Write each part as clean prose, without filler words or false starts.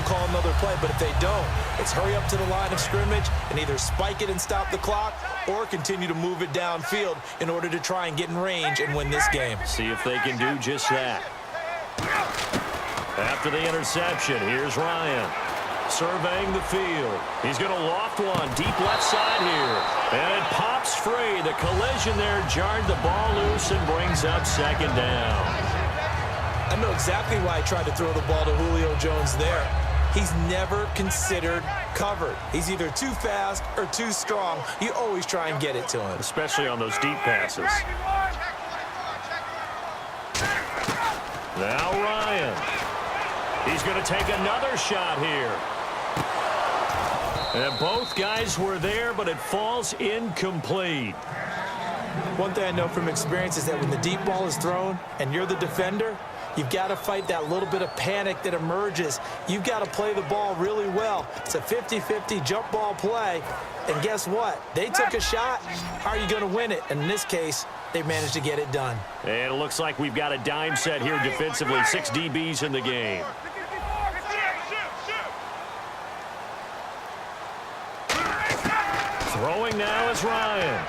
them call another play, but if they don't, it's hurry up to the line of scrimmage and either spike it and stop the clock or continue to move it downfield in order to try and get in range and win this game. See if they can do just that. After the interception, here's Ryan. Surveying the field. He's going to loft one deep left side here. And it pops free. The collision there jarred the ball loose and brings up second down. I know exactly why I tried to throw the ball to Julio Jones there. He's never considered covered. He's either too fast or too strong. You always try and get it to him. Especially on those deep passes. Now Ryan. He's going to take another shot here. And both guys were there, but it falls incomplete. One thing I know from experience is that when the deep ball is thrown and you're the defender, you've got to fight that little bit of panic that emerges. You've got to play the ball really well. It's a 50-50 jump ball play. And guess what? They took a shot. How are you going to win it? And in this case, they managed to get it done. And it looks like we've got a dime set here defensively. 6 DBs in the game. Throwing now is Ryan.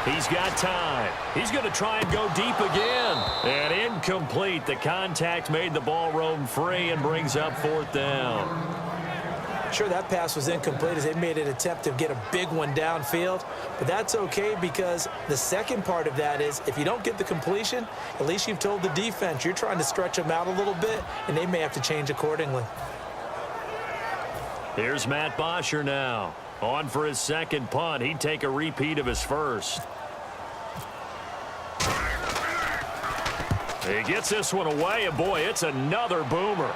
He's got time. He's going to try and go deep again. And incomplete. The contact made the ball roam free and brings up 4th down. Sure, that pass was incomplete as they made an attempt to get a big one downfield. But that's okay because the second part of that is if you don't get the completion, at least you've told the defense you're trying to stretch them out a little bit, and they may have to change accordingly. Here's Matt Bosher now. On for his second punt. He'd take a repeat of his first. He gets this one away, and boy, it's another boomer.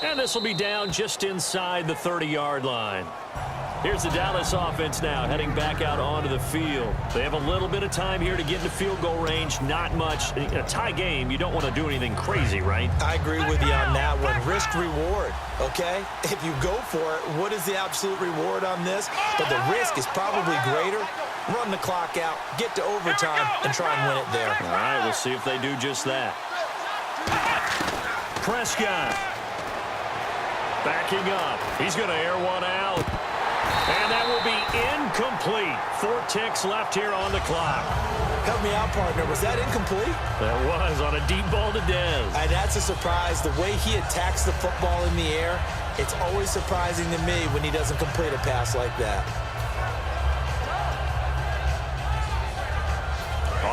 And this will be down just inside the 30-yard line. Here's the Dallas offense now heading back out onto the field. They have a little bit of time here to get into field goal range. Not much. In a tie game, you don't want to do anything crazy, right? I agree with you on that one. Risk-reward, okay? If you go for it, what is the absolute reward on this? But the risk is probably greater. Run the clock out, get to overtime, and try and win it there. All right, we'll see if they do just that. Prescott. Backing up. He's going to air one out. And that will be incomplete. 4 ticks left here on the clock. Help me out, partner. Was that incomplete? That was on a deep ball to Dez. And that's a surprise. The way he attacks the football in the air, it's always surprising to me when he doesn't complete a pass like that.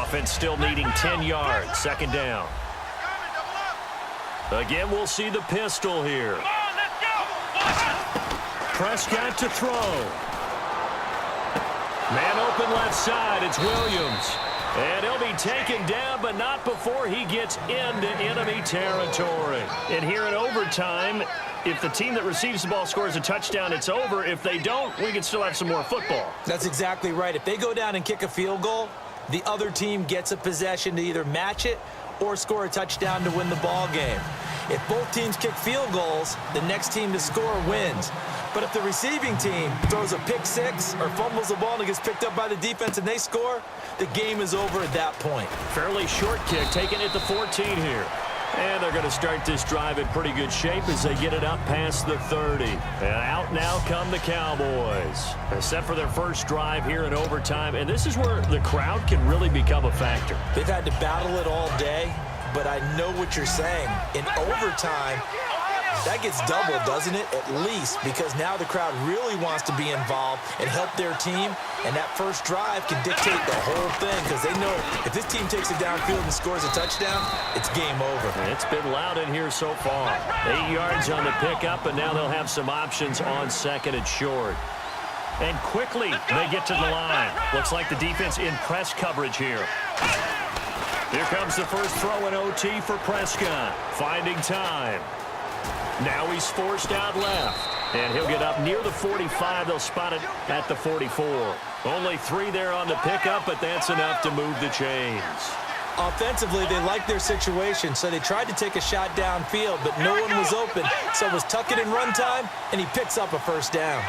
Offense still needing 10 yards. 2nd down. Again, we'll see the pistol here. Prescott to throw. Man open left side. It's Williams. And he'll be taken down, but not before he gets into enemy territory. And here in overtime, if the team that receives the ball scores a touchdown, it's over. If they don't, we can still have some more football. That's exactly right. If they go down and kick a field goal, the other team gets a possession to either match it or score a touchdown to win the ball game. If both teams kick field goals, the next team to score wins. But if the receiving team throws a pick six or fumbles the ball and it gets picked up by the defense and they score, the game is over at that point. Fairly short kick, taken at the 14 here. And they're going to start this drive in pretty good shape as they get it up past the 30. And out now come the Cowboys. They're set for their first drive here in overtime. And this is where the crowd can really become a factor. They've had to battle it all day, but I know what you're saying. In overtime, that gets doubled, doesn't it? At least, because now the crowd really wants to be involved and help their team, and that first drive can dictate the whole thing because they know if this team takes it downfield and scores a touchdown, it's game over. It's been loud in here so far. 8 yards on the pickup, and now they'll have some options on 2nd and short. And quickly, they get to the line. Looks like the defense in press coverage here. Here comes the first throw in OT for Prescott. Finding time. Now he's forced out left. And he'll get up near the 45. They'll spot it at the 44. Only 3 there on the pickup, but that's enough to move the chains. Offensively, they like their situation, so they tried to take a shot downfield, but no one was open. So it was tuck it in run time, and he picks up a first down.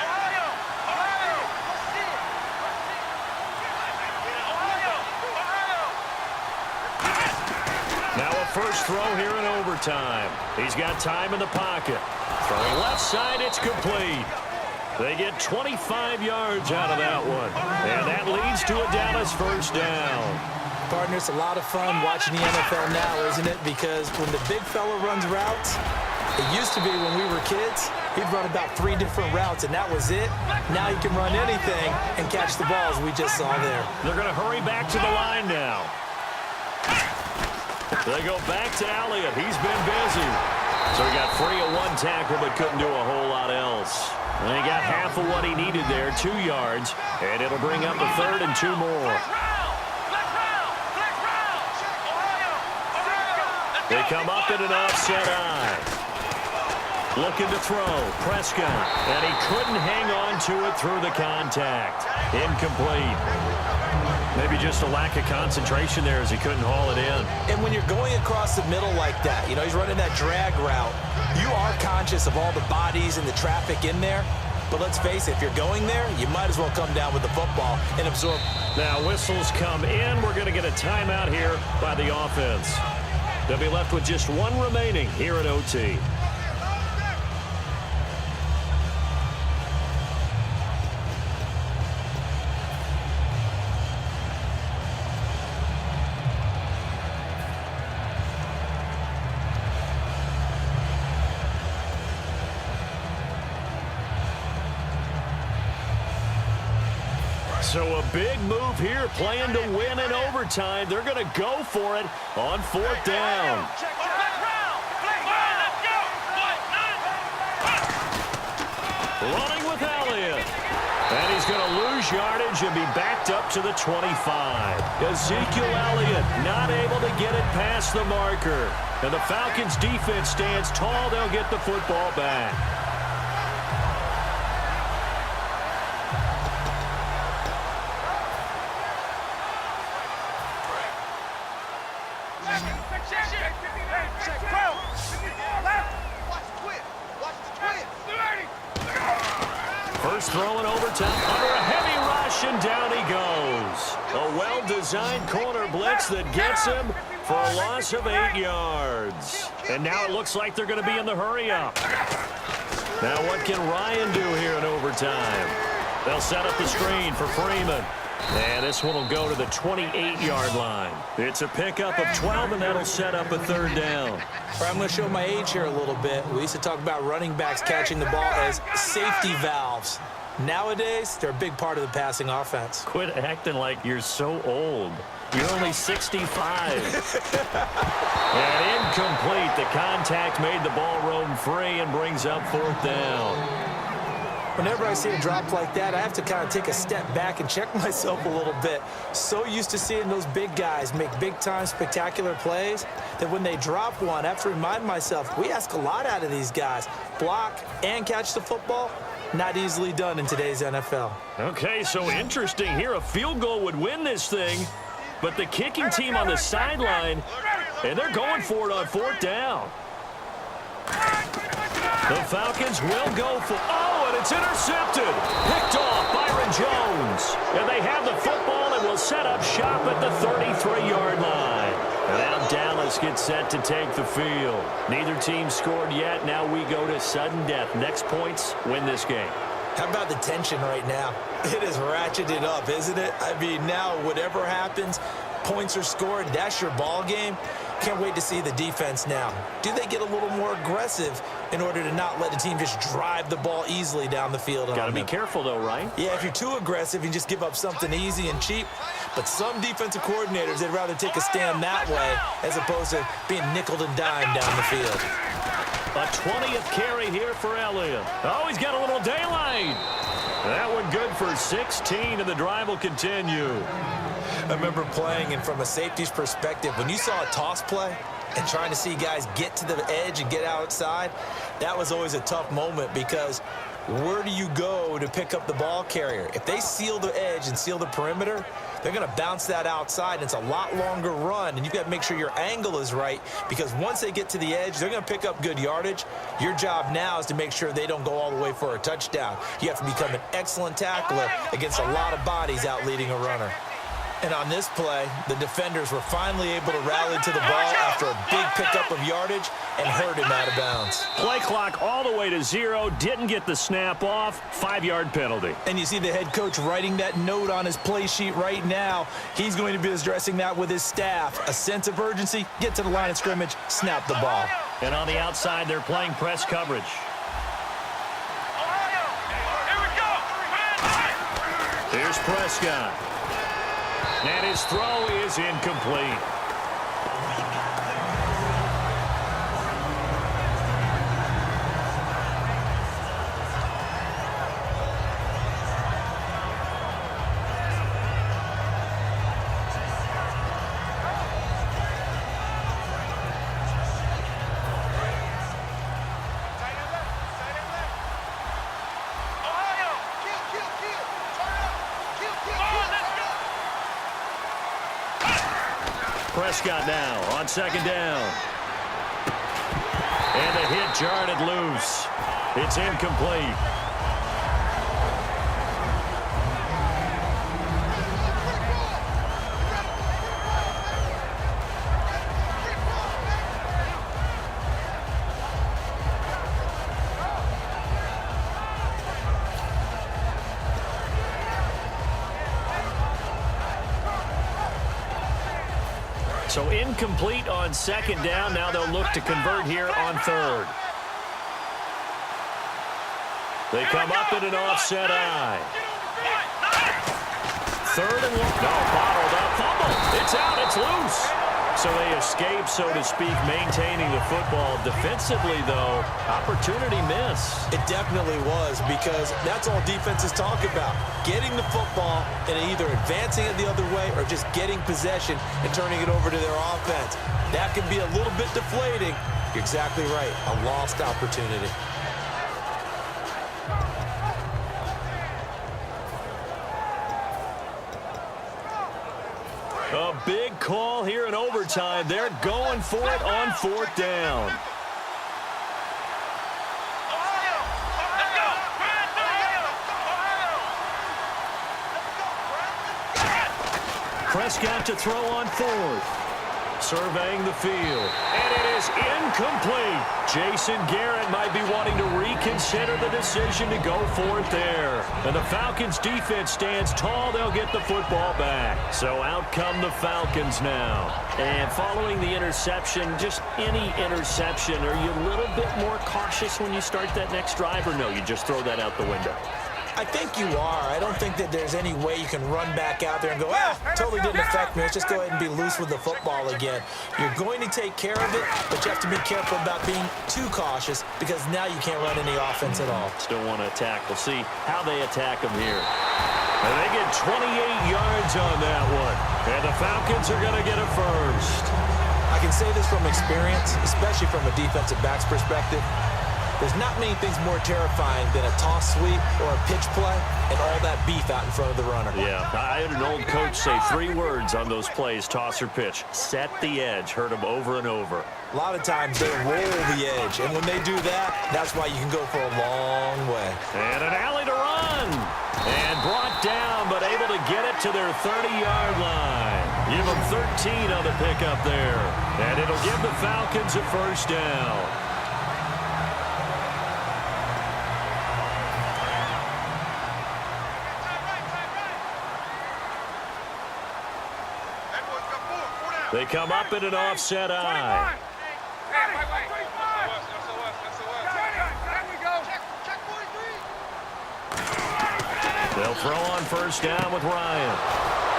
Now a first throw here in overtime. He's got time in the pocket. Throwing left side, it's complete. They get 25 yards out of that one. And that leads to a Dallas first down. Partner, it's a lot of fun watching the NFL now, isn't it? Because when the big fella runs routes, it used to be when we were kids, he'd run about 3 different routes, and that was it. Now he can run anything and catch the balls we just saw there. They're going to hurry back to the line now. They go back to Elliott. He's been busy. So he got free of 1 tackle but couldn't do a whole lot else. And he got half of what he needed there, 2 yards, and it'll bring up a 3rd and 2 more. They come up in an offset eye. Looking to throw. Prescott. And he couldn't hang on to it through the contact. Incomplete. Maybe just a lack of concentration there as he couldn't haul it in. And when you're going across the middle like that, you know, he's running that drag route, you are conscious of all the bodies and the traffic in there. But let's face it, if you're going there, you might as well come down with the football and absorb. Now whistles come in. We're going to get a timeout here by the offense. They'll be left with just 1 remaining here at OT. So a big move here, playing to win in overtime. They're going to go for it on 4th down. Running with Elliott. And he's going to lose yardage and be backed up to the 25. Ezekiel Elliott not able to get it past the marker. And the Falcons defense stands tall. They'll get the football back. First throw in overtime under a heavy rush, and down he goes. A well-designed corner blitz that gets him for a loss of 8 yards. And now it looks like they're going to be in the hurry-up. Now what can Ryan do here in overtime? They'll set up the screen for Freeman. And this one will go to the 28-yard line. It's a pickup of 12, and that'll set up a 3rd down. All right, I'm going to show my age here a little bit. We used to talk about running backs catching the ball as safety valves. Nowadays, they're a big part of the passing offense. Quit acting like you're so old. You're only 65. And incomplete. The contact made the ball roam free and brings up 4th down. Whenever I see a drop like that, I have to kind of take a step back and check myself a little bit. So used to seeing those big guys make big-time spectacular plays that when they drop one, I have to remind myself, we ask a lot out of these guys. Block and catch the football, not easily done in today's NFL. Okay, so interesting here. A field goal would win this thing, but the kicking team on the sideline, and they're going for it on 4th down. The Falcons will go for... Oh, and it's intercepted. Picked off Byron Jones. And they have the football and will set up shop at the 33-yard line. And now Dallas gets set to take the field. Neither team scored yet. Now we go to sudden death. Next points win this game. How about the tension right now? It is ratcheted up, isn't it? I mean, now whatever happens, points are scored. That's your ball game. Can't wait to see the defense now. Do they get a little more aggressive in order to not let the team just drive the ball easily down the field? Got to be careful, though, right? Yeah, if you're too aggressive, you just give up something easy and cheap. But some defensive coordinators, they'd rather take a stand that way as opposed to being nickeled and dimed down the field. A 20th carry here for Elliott. Oh, he's got a little daylight. That one good for 16, and the drive will continue. I remember playing, and from a safety's perspective, when you saw a toss play and trying to see guys get to the edge and get outside, that was always a tough moment because where do you go to pick up the ball carrier? If they seal the edge and seal the perimeter, they're going to bounce that outside, and it's a lot longer run, and you've got to make sure your angle is right because once they get to the edge, they're going to pick up good yardage. Your job now is to make sure they don't go all the way for a touchdown. You have to become an excellent tackler against a lot of bodies out leading a runner. And on this play, the defenders were finally able to rally to the ball after a big pickup of yardage and hurt him out of bounds. Play clock all the way to 0. Didn't get the snap off. 5-yard penalty. And you see the head coach writing that note on his play sheet right now. He's going to be addressing that with his staff. A sense of urgency, get to the line of scrimmage, snap the ball. And on the outside, they're playing press coverage. Here's Prescott. And his throw is incomplete. Prescott now on second down. And the hit jarred it loose. It's incomplete. So incomplete on second down. Now they'll look to convert here on third. They come up in an offset eye. Third and 1. No, bottled up. Fumble. It's out. It's loose. So they escape, so to speak, maintaining the football. Defensively, though, opportunity miss. It definitely was, because that's all defenses talk about. Getting the football and either advancing it the other way or just getting possession and turning it over to their offense. That can be a little bit deflating. You're exactly right. A lost opportunity. A big call here in overtime. They're going for it on fourth down. Prescott to throw on fourth. Surveying the field. And it is incomplete. Jason Garrett might be wanting to reconsider the decision to go for it there. And the Falcons defense stands tall. They'll get the football back. So out come the Falcons now. And following the interception, just any interception, are you a little bit more cautious when you start that next drive, or no, you just throw that out the window? I think you are. I don't think that there's any way you can run back out there and go, totally didn't affect me. Let's just go ahead and be loose with the football again. You're going to take care of it, but you have to be careful about being too cautious, because now you can't run any offense at all. Still want to attack. We'll see how they attack them here. And they get 28 yards on that one. And the Falcons are going to get a first. I can say this from experience, especially from a defensive back's perspective. There's not many things more terrifying than a toss sweep or a pitch play and all that beef out in front of the runner. Yeah, I had an old coach say 3 words on those plays, toss or pitch. Set the edge. Heard him over and over. A lot of times they roll the edge, and when they do that, that's why you can go for a long way. And an alley to run. And brought down, but able to get it to their 30-yard line. Give them 13 on the pickup there. And it'll give the Falcons a first down. They come up in an offset eye. They'll throw on first down with Ryan.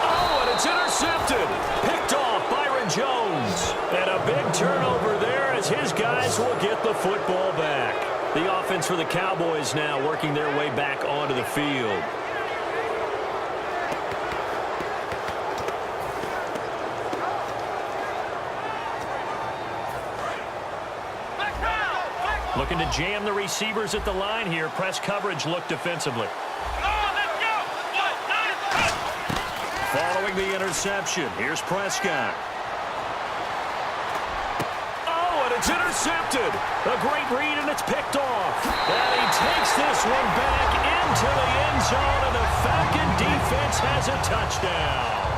Oh, and it's intercepted. Picked off Byron Jones. And a big turnover there as his guys will get the football back. The offense for the Cowboys now working their way back onto the field. Looking to jam the receivers at the line here. Press coverage look defensively. Following the interception, here's Prescott. Oh, and it's intercepted. A great read, and it's picked off. And he takes this one back into the end zone, and the Falcon defense has a touchdown.